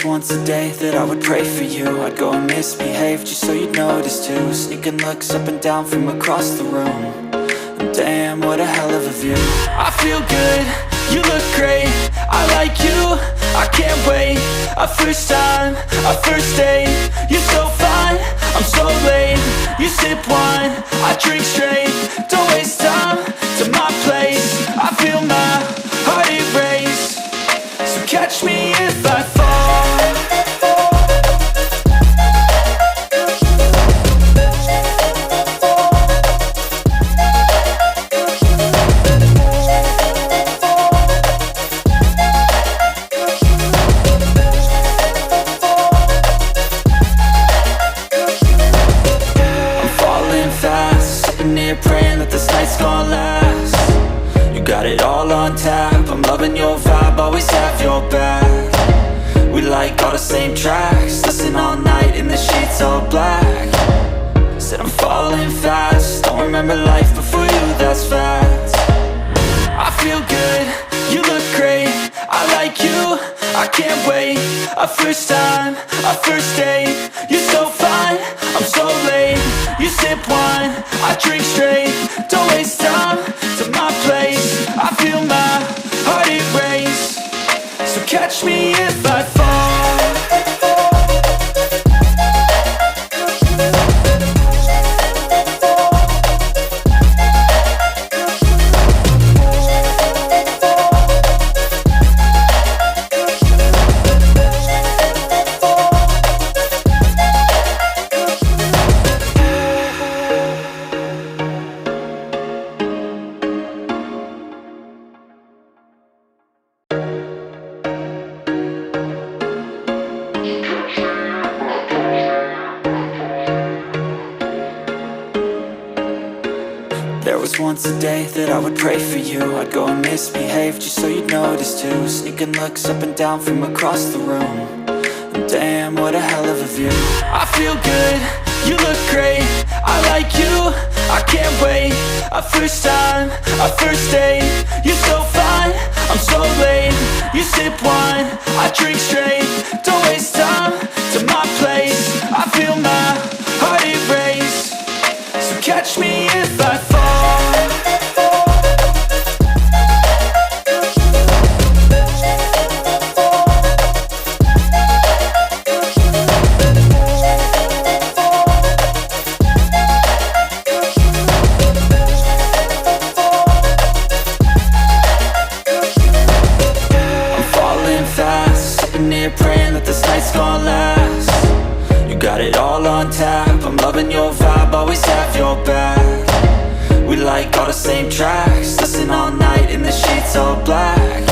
was once a day that I would pray for you. I'd go and misbehave just so you'd notice too. Sneaking looks up and down from across the room. And damn, what a hell of a view. I feel good, you look great, I like you, I can't wait. A first time, a first date, you're so fine, I'm so late. You sip wine, I drink straight, don't waste time to my place. I feel my heart erase, so catch me if I fall. Praying that this night's gonna last. You got it all on tap, I'm loving your vibe, always have your back. We like all the same tracks, listen all night in the sheets all black. Said I'm falling fast, don't remember life before you, that's fact. I feel good, you look great, I like you, I can't wait. A first time, a first date, you're so fine, I'm so late. You sip wine, I drink straight, don't waste time to my place. I feel my heart erase, so catch me if I fall. There was once a day that I would pray for you. I'd go and misbehave just so you'd notice too. Sneaking looks up and down from across the room. And damn, what a hell of a view. I feel good, you look great, I like you, I can't wait. A first time, a first date, you're so fine, I'm so late. You sip wine, I drink straight, don't waste time to my place. I feel my heart erase, so catch me if I fall. Praying that this night's gonna last. You got it all on tap, I'm loving your vibe, always have your back. We like all the same tracks, listen all night in the sheets all black.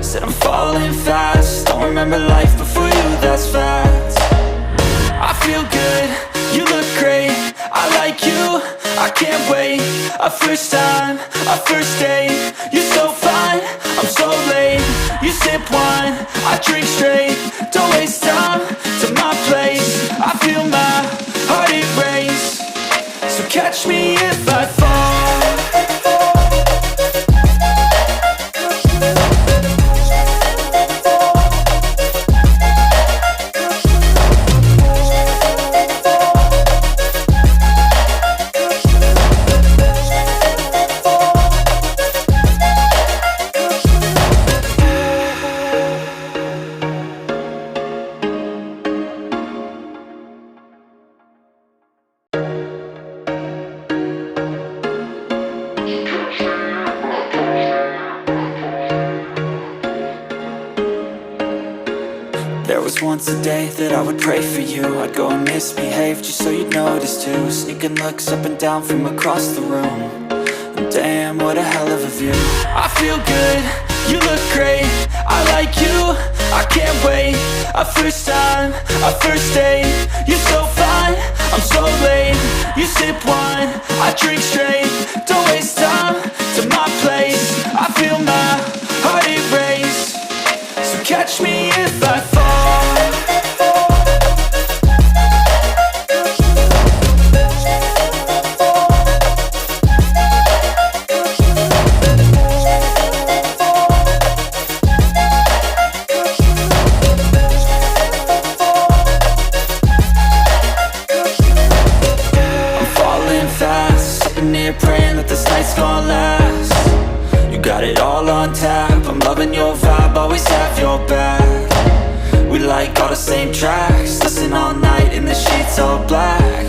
Said I'm falling fast, don't remember life before you, that's fact. I feel good, you look great, I like you, I can't wait. A first time, a first date, you're so fine, I'm so late. You sip wine, I drink straight, don't waste time to my place. I feel my heart erase, so catch me if I fall. There was once a day that I would pray for you. I'd go and misbehave just so you'd notice too. Sneaking looks up and down from across the room. And damn, what a hell of a view. I feel good, you look great, I like you, I can't wait. A first time, a first date, you're so fine, I'm so late. You sip wine, I drink straight, don't waste time to my place. I feel my heart erase, so catch me if I fall. here praying that this night's gonna last. You got it all on tap, I'm loving your vibe, always have your back. We like all the same tracks, listen all night in the sheets all black.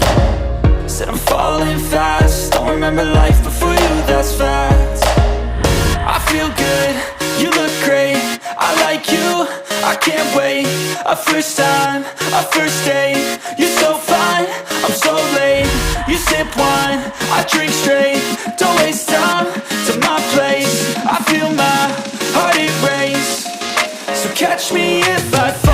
Said I'm falling fast, don't remember life before you, that's facts. I feel good, you look great, I like you, I can't wait. A first time, a first date, you're so fine, I'm so late. You sip wine, I drink straight, don't waste time to my place. I feel my heart it race, so catch me if I fall.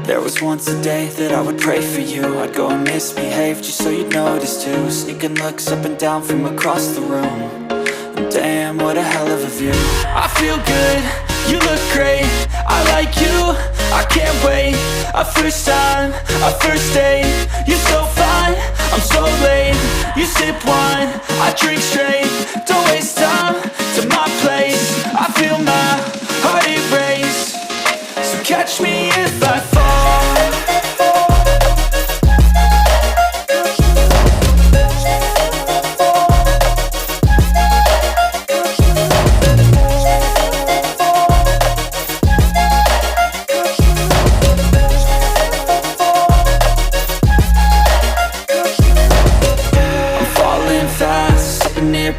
There was once a day that I would pray for you. I'd go and misbehave just so you'd notice too. Sneaking looks up and down from across the room. And damn, what a hell of a view. I feel good, you look great, I like you, I can't wait. A first time, a first date, you're so fine, I'm so late. You sip wine, I drink straight, don't waste time to my place. I feel my heart it race, so catch me if I fall.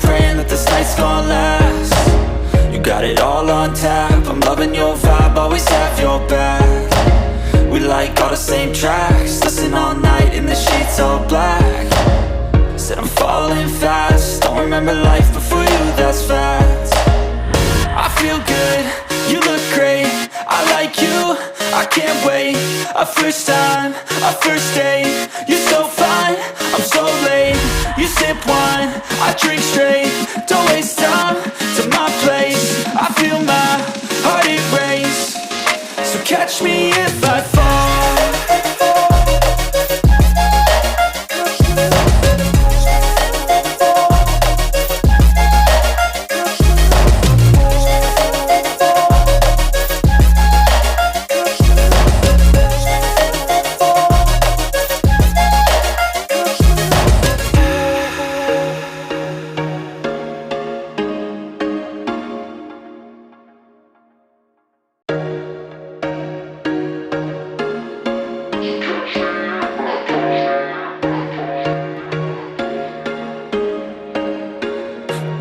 Praying that this night's gonna last. You got it all on tap, I'm loving your vibe, always have your back. We like all the same tracks, listen all night in the sheets all black. Said I'm falling fast, don't remember life before you, that's facts. I feel good, you look great, I like you, I can't wait. A first time, a first date, you're so fine, I'm so late. You sip wine, I drink straight, don't waste time to my place. I feel my heart it race, so catch me if I fall.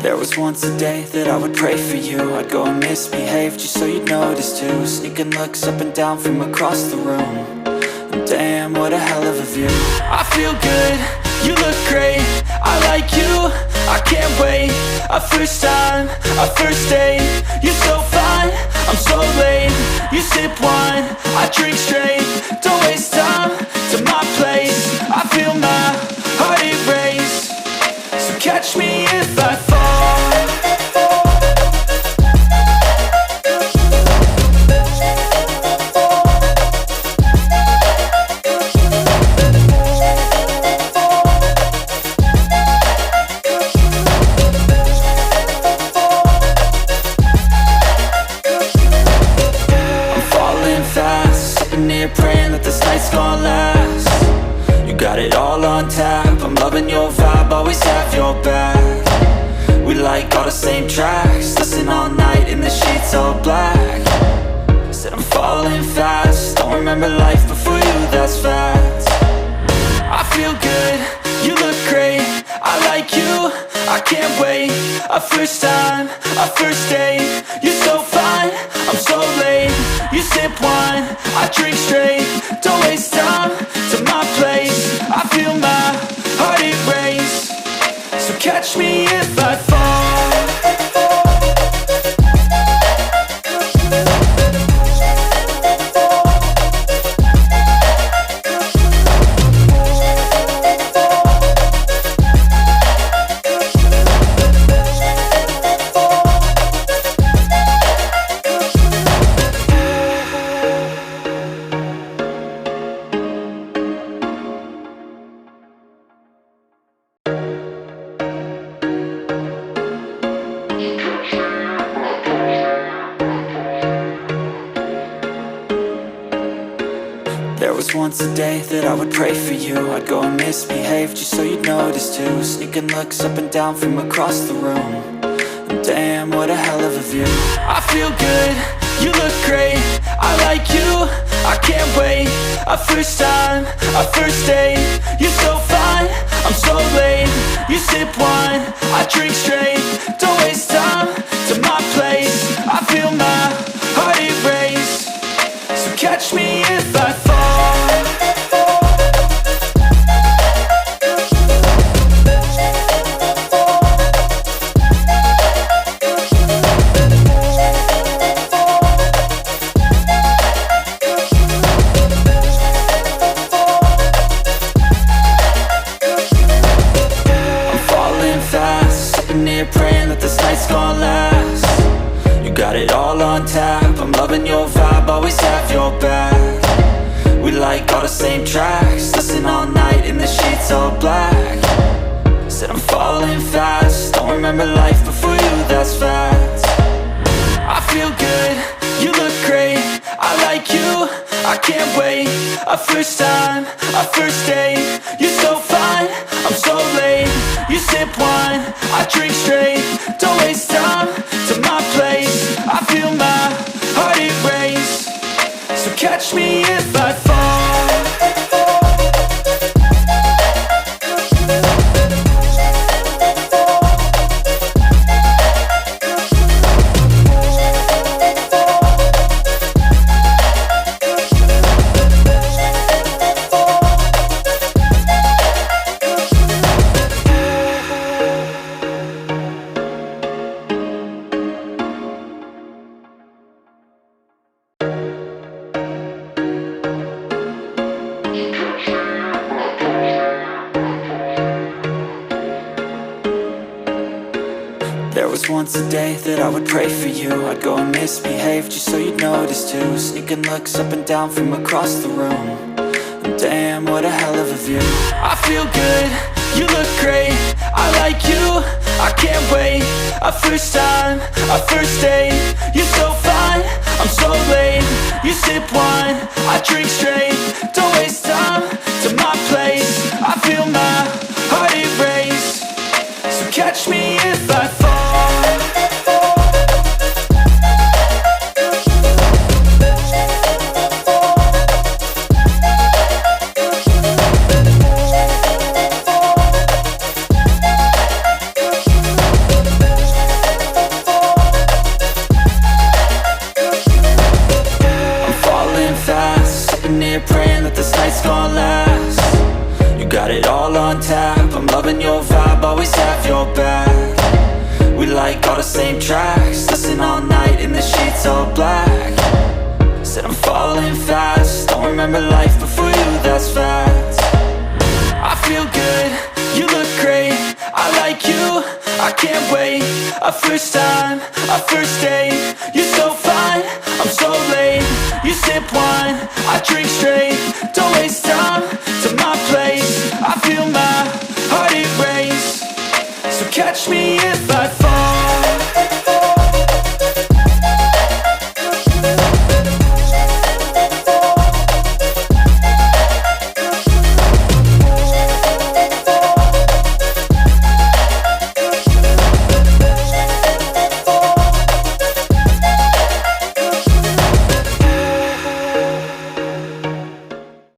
There was once a day that I would pray for you. I'd go and misbehave just so you'd notice too. Sneaking looks up and down from across the room. And damn, what a hell of a view. I feel good, you look great, I like you, I can't wait. A first time, a first date, you're so fine, I'm so late. You sip wine, I drink straight, don't waste time to my place. I feel my heart it race, so catch me if I fall. Praying that this night's gonna last. You got it all on tap, I'm loving your vibe, always have your back. We like all the same tracks, listen all night in the sheets all black. Said I'm falling fast, don't remember life before you, that's facts. I feel good, you look great, I like you, I can't wait. A first time, a first date, you're so fine, I'm so late. You sip wine, I drink straight, don't waste time to my place. I feel my heart it race, so catch me if I fall. There was once a day that I would pray for you. I'd go and misbehave just so you'd notice too. Sneaking looks up and down from across the room. And damn, what a hell of a view. I feel good, you look great, I like you, I can't wait. A first time, a first date, you're so fine, I'm so late. You sip wine, I drink straight, don't waste time to my place. I feel my heart erase, so catch me if I fall. Praying that this night's gonna last. You got it all on tap, I'm loving your vibe, always have your back. We like all the same tracks, listen all night in the sheets all black. Said I'm falling fast, don't remember life before you, that's fact. I feel good, you look great, I like you, I can't wait. A first time, a first date, you're so fine, I'm so late. You sip wine, I drink straight, don't waste time to my place. I feel my heart erase, so catch me if I fall. There was once a day that I would pray for you. I'd go and misbehave just so you'd notice too. Sneaking looks up and down from across the room. And damn, what a hell of a view. I feel good, you look great, I like you, I can't wait. A first time, a first date, you're so fine, I'm so late. You sip wine, I drink straight, don't waste time to my place. I feel my heart erase, so catch me if I fall. Praying that this night's gonna last. You got it all on tap, I'm loving your vibe, always have your back. We like all the same tracks, listen all night in the sheets all black. Said I'm falling fast, don't remember life before you, that's fact. I feel good, you look great, I like you, I can't wait. A first time, a first date, you're so fine, I'm so late. You sip wine, I drink straight, don't waste time to my place. I feel my heart erase, so catch me if I fall.